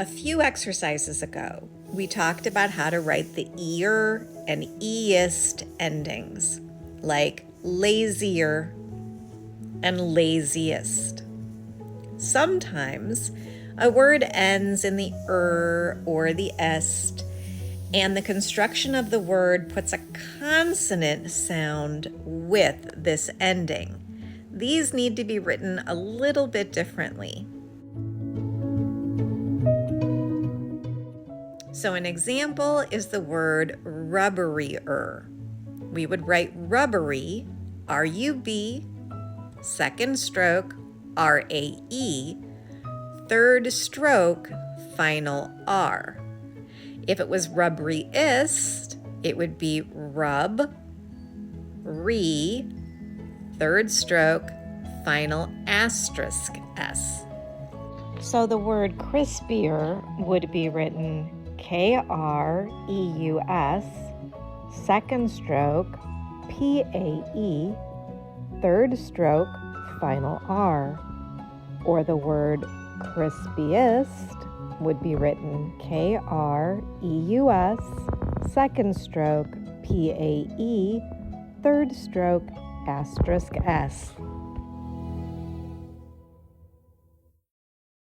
A few exercises ago, we talked about how to write the ear and eist endings, like lazier and laziest. Sometimes a word ends in the or the est, and the construction of the word puts a consonant sound with this ending. These need to be written a little bit differently. So an example is the word rubberier. We would write rubbery, R-U-B, second stroke, R-A-E, third stroke, final R. If it was rubberiest, it would be rub, re, third stroke, final asterisk S. So the word crispier would be written K-R-E-U-S, second stroke, P-A-E, third stroke, final R. Or the word crispiest would be written K-R-E-U-S, second stroke, P-A-E, third stroke, asterisk S.